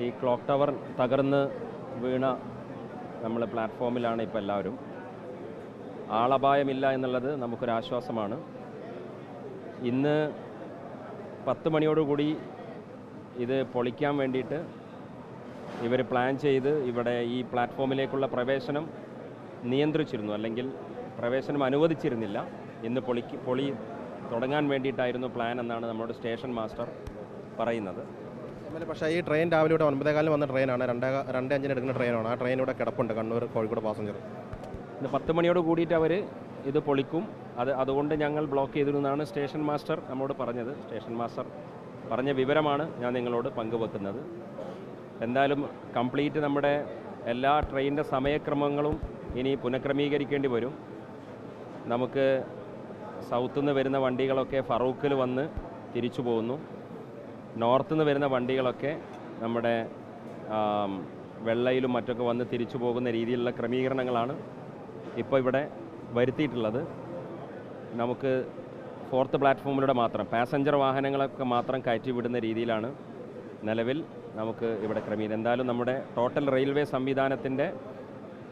ഈ clock tower തകർന്ന് വീണ നമ്മൾ പ്ലാറ്റ്ഫോമിലാണ് ഇപ്പോൾ എല്ലാവരും. ആളപായമില്ല എന്നുള്ളത് നമുക്കൊരാശ്വാസമാണ്. ഇന്ന് 10 മണിയോടുകൂടി ഇത് പൊളിക്കാൻ വേണ്ടിയിട്ട് ഇവർ പ്ലാൻ ചെയ്ത് ഇവിടെ ഈ പ്ലാറ്റ്ഫോമിലേക്കുള്ള പ്രവേശനം നിയന്ത്രിച്ചിരുന്നു, അല്ലെങ്കിൽ പ്രവേശനം അനുവദിച്ചിരുന്നില്ല. ഇന്ന് പൊളി തുടങ്ങാൻ വേണ്ടിയിട്ടായിരുന്നു പ്ലാൻ എന്നാണ് നമ്മുടെ സ്റ്റേഷൻ മാസ്റ്റർ പറയുന്നത്. പക്ഷേ ഈ ട്രെയിൻ രാവിലെ ഇവിടെ 9:15 വന്ന ട്രെയിനാണ്, 2:05 എടുക്കുന്ന ട്രെയിനാണ്. ആ ട്രെയിൻ ഇവിടെ കിടപ്പുണ്ട്, കണ്ണൂർ കോഴിക്കോട് പാസഞ്ചർ. ഇന്ന് 10 മണിയോട് കൂടിയിട്ട് അവർ ഇത് പൊളിക്കും. അതുകൊണ്ട് ഞങ്ങൾ ബ്ലോക്ക് ചെയ്തിരുന്നതാണ് സ്റ്റേഷൻ മാസ്റ്റർ നമ്മോട് പറഞ്ഞത്. സ്റ്റേഷൻ മാസ്റ്റർ പറഞ്ഞ വിവരമാണ് ഞാൻ നിങ്ങളോട് പങ്കുവെക്കുന്നത്. എന്തായാലും കംപ്ലീറ്റ് നമ്മുടെ എല്ലാ ട്രെയിനിൻ്റെ സമയക്രമങ്ങളും ഇനി പുനഃക്രമീകരിക്കേണ്ടി വരും. നമുക്ക് സൗത്തിൽ നിന്ന് വരുന്ന വണ്ടികളൊക്കെ ഫറൂഖിൽ വന്ന് തിരിച്ചു പോകുന്നു. നോർത്തിൽ നിന്ന് വരുന്ന വണ്ടികളൊക്കെ നമ്മുടെ വെള്ളയിലും മറ്റൊക്കെ വന്ന് തിരിച്ചു പോകുന്ന രീതിയിലുള്ള ക്രമീകരണങ്ങളാണ് ഇപ്പോൾ ഇവിടെ വരുത്തിയിട്ടുള്ളത്. നമുക്ക് 4th പ്ലാറ്റ്ഫോമിലൂടെ മാത്രം പാസഞ്ചർ വാഹനങ്ങളൊക്കെ മാത്രം കയറ്റി വിടുന്ന രീതിയിലാണ് നിലവിൽ നമുക്ക് ഇവിടെ ക്രമീകരണം. എന്തായാലും നമ്മുടെ ടോട്ടൽ റെയിൽവേ സംവിധാനത്തിൻ്റെ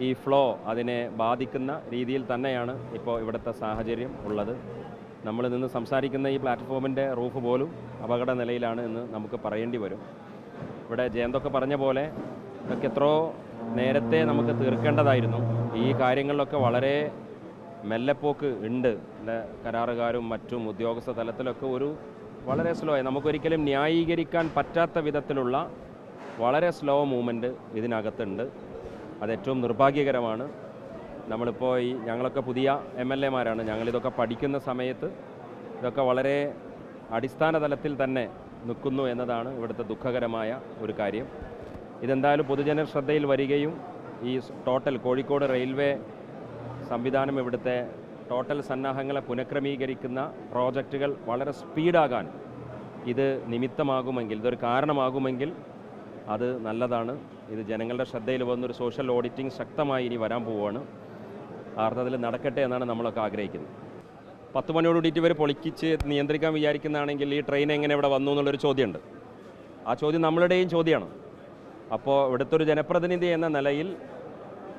ഈ ഫ്ലോ അതിനെ ബാധിക്കുന്ന രീതിയിൽ തന്നെയാണ് ഇപ്പോൾ ഇവിടുത്തെ സാഹചര്യം ഉള്ളത്. നമ്മൾ നിന്ന് സംസാരിക്കുന്ന ഈ പ്ലാറ്റ്ഫോമിൻ്റെ റൂഫ് പോലും അപകട നിലയിലാണ് എന്ന് നമുക്ക് പറയേണ്ടി വരും. ഇവിടെ ജയന്തൊക്കെ പറഞ്ഞ പോലെ ഇതൊക്കെ എത്രയോ നേരത്തെ നമുക്ക് തീർക്കേണ്ടതായിരുന്നു. ഈ കാര്യങ്ങളിലൊക്കെ വളരെ മെല്ലെപ്പോക്ക് ഉണ്ട്. കരാറുകാരും മറ്റും ഉദ്യോഗസ്ഥ തലത്തിലൊക്കെ ഒരു വളരെ സ്ലോ ആയി, നമുക്കൊരിക്കലും ന്യായീകരിക്കാൻ പറ്റാത്ത വിധത്തിലുള്ള വളരെ സ്ലോ മൂവ്മെൻറ്റ് ഇതിനകത്തുണ്ട്. അതേറ്റവും നിർഭാഗ്യകരമാണ്. നമ്മളിപ്പോൾ ഞങ്ങളൊക്കെ പുതിയ MLA-മാരാണ്. ഞങ്ങളിതൊക്കെ പഠിക്കുന്ന സമയത്ത് ഇതൊക്കെ വളരെ അടിസ്ഥാന തലത്തിൽ തന്നെ നിൽക്കുന്നു എന്നതാണ് ഇവിടുത്തെ ദുഃഖകരമായ ഒരു കാര്യം. ഇതെന്തായാലും പൊതുജന ശ്രദ്ധയിൽ വരികയും ഈ ടോട്ടൽ കോഴിക്കോട് റെയിൽവേ സംവിധാനം ഇവിടുത്തെ ടോട്ടൽ സന്നാഹങ്ങളെ പുനഃക്രമീകരിക്കുന്ന പ്രോജക്റ്റുകൾ വളരെ സ്പീഡാകാൻ ഇത് നിമിത്തമാകുമെങ്കിൽ, ഇതൊരു കാരണമാകുമെങ്കിൽ അത് നല്ലതാണ്. ഇത് ജനങ്ങളുടെ ശ്രദ്ധയിൽ വന്നൊരു സോഷ്യൽ ഓഡിറ്റിംഗ് ശക്തമായി ഇനി വരാൻ പോവുകയാണ്. അർത്ഥത്തിൽ നടക്കട്ടെ എന്നാണ് നമ്മളൊക്കെ ആഗ്രഹിക്കുന്നത്. 10 മണിയോടുകൂടിയിട്ട് ഇവർ പൊളിക്കിച്ച് നിയന്ത്രിക്കാൻ വിചാരിക്കുന്നതാണെങ്കിൽ ഈ ട്രെയിൻ എങ്ങനെ ഇവിടെ വന്നു എന്നുള്ളൊരു ചോദ്യമുണ്ട്. ആ ചോദ്യം നമ്മളുടെയും ചോദ്യമാണ്. അപ്പോൾ ഇവിടുത്തെ ഒരു ജനപ്രതിനിധി എന്ന നിലയിൽ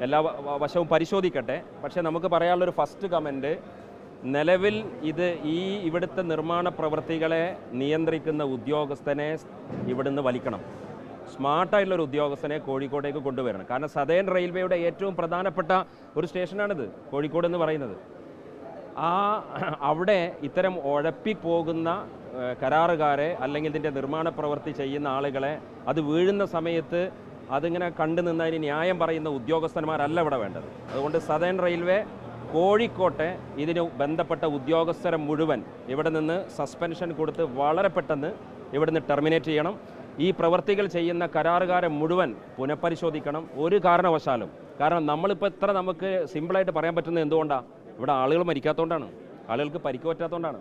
എല്ലാ വശവും പരിശോധിക്കട്ടെ. പക്ഷേ നമുക്ക് പറയാനുള്ളൊരു ഫസ്റ്റ് കമൻറ്റ്, നിലവിൽ ഇവിടുത്തെ നിർമ്മാണ പ്രവൃത്തികളെ നിയന്ത്രിക്കുന്ന ഉദ്യോഗസ്ഥനെ ഇവിടുന്ന് വലിക്കണം. സ്മാർട്ടായിട്ടുള്ളൊരു ഉദ്യോഗസ്ഥനെ കോഴിക്കോട്ടേക്ക് കൊണ്ടുവരണം. കാരണം സദേൺ റെയിൽവേയുടെ ഏറ്റവും പ്രധാനപ്പെട്ട ഒരു സ്റ്റേഷനാണിത്, കോഴിക്കോട് എന്ന് പറയുന്നത്. അവിടെ ഇത്തരം ഉഴപ്പിപ്പോകുന്ന കരാറുകാരെ അല്ലെങ്കിൽ ഇതിൻ്റെ നിർമ്മാണ പ്രവൃത്തി ചെയ്യുന്ന ആളുകളെ അത് വീഴുന്ന സമയത്ത് അതിങ്ങനെ കണ്ടു നിന്നതിന് ന്യായം പറയുന്ന ഉദ്യോഗസ്ഥന്മാരല്ല ഇവിടെ വേണ്ടത്. അതുകൊണ്ട് സദേൺ റെയിൽവേ കോഴിക്കോട്ടെ ഇതിന് ബന്ധപ്പെട്ട ഉദ്യോഗസ്ഥരെ മുഴുവൻ ഇവിടെ നിന്ന് സസ്പെൻഷൻ കൊടുത്ത് വളരെ പെട്ടെന്ന് ഇവിടുന്ന് ടെർമിനേറ്റ് ചെയ്യണം. ഈ പ്രവർത്തികൾ ചെയ്യുന്ന കരാറുകാരെ മുഴുവൻ പുനഃപരിശോധിക്കണം, ഒരു കാരണവശാലും. കാരണം നമ്മളിപ്പോൾ ഇത്ര നമുക്ക് സിമ്പിളായിട്ട് പറയാൻ പറ്റുന്നത് എന്തുകൊണ്ടാണ്? ഇവിടെ ആളുകൾ മരിക്കാത്തതുകൊണ്ടാണ്, ആളുകൾക്ക് പരിക്ക് പറ്റാത്തതുകൊണ്ടാണ്.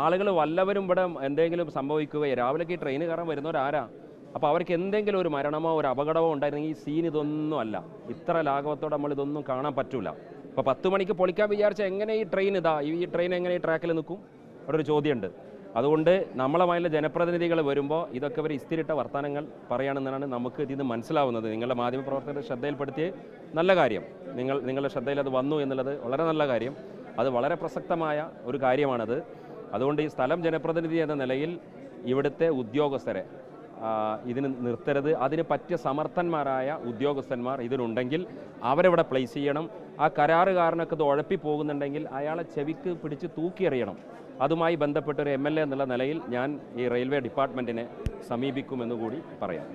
ആളുകൾ വല്ലവരും ഇവിടെ എന്തെങ്കിലും സംഭവിക്കുകയോ രാവിലേക്ക് ഈ ട്രെയിൻ കയറാൻ വരുന്നവരാരാ? അപ്പോൾ അവർക്ക് എന്തെങ്കിലും ഒരു മരണമോ ഒരു അപകടമോ ഉണ്ടായിരുന്നെങ്കിൽ ഈ സീൻ ഇതൊന്നും അല്ല. ഇത്ര ലാഘവത്തോടെ നമ്മളിതൊന്നും കാണാൻ പറ്റില്ല. ഇപ്പോൾ 10 മണിക്ക് പൊളിക്കാൻ വിചാരിച്ചാൽ എങ്ങനെ ഈ ട്രെയിൻ ഈ ട്രെയിൻ എങ്ങനെ ഈ ട്രാക്കിൽ നിൽക്കും? അവിടെ ഒരു ചോദ്യമുണ്ട്. അതുകൊണ്ട് നമ്മളമായുള്ള ജനപ്രതിനിധികൾ വരുമ്പോൾ ഇതൊക്കെ അവർ ഇസ്തിരിട്ട വർത്തമാനങ്ങൾ പറയുകയാണെന്നാണ് നമുക്ക് ഇതിൽ നിന്ന് മനസ്സിലാവുന്നത്. നിങ്ങളുടെ മാധ്യമപ്രവർത്തകരുടെ ശ്രദ്ധയിൽപ്പെടുത്തിയ നല്ല കാര്യം, നിങ്ങളുടെ ശ്രദ്ധയിൽ അത് വന്നു എന്നുള്ളത് വളരെ നല്ല കാര്യം. അത് വളരെ പ്രസക്തമായ ഒരു കാര്യമാണത്. അതുകൊണ്ട് ഈ സ്ഥലം ജനപ്രതിനിധി എന്ന നിലയിൽ ഇവിടുത്തെ ഉദ്യോഗസ്ഥരെ ഇതിന് നിർത്തരുത്. അതിന് പറ്റിയ സമർത്ഥന്മാരായ ഉദ്യോഗസ്ഥന്മാർ ഇതിനുണ്ടെങ്കിൽ അവരെവിടെ പ്ലേസ് ചെയ്യണം. ആ കരാറുകാരനൊക്കെ ഇത് ഉഴപ്പി പോകുന്നുണ്ടെങ്കിൽ അയാളെ ചെവിക്ക് പിടിച്ച് തൂക്കിയെറിയണം. അതുമായി ബന്ധപ്പെട്ടൊരു MLA എന്നുള്ള നിലയിൽ ഞാൻ ഈ റെയിൽവേ ഡിപ്പാർട്ട്മെൻറ്റിനെ സമീപിക്കുമെന്ന് കൂടി പറയാം.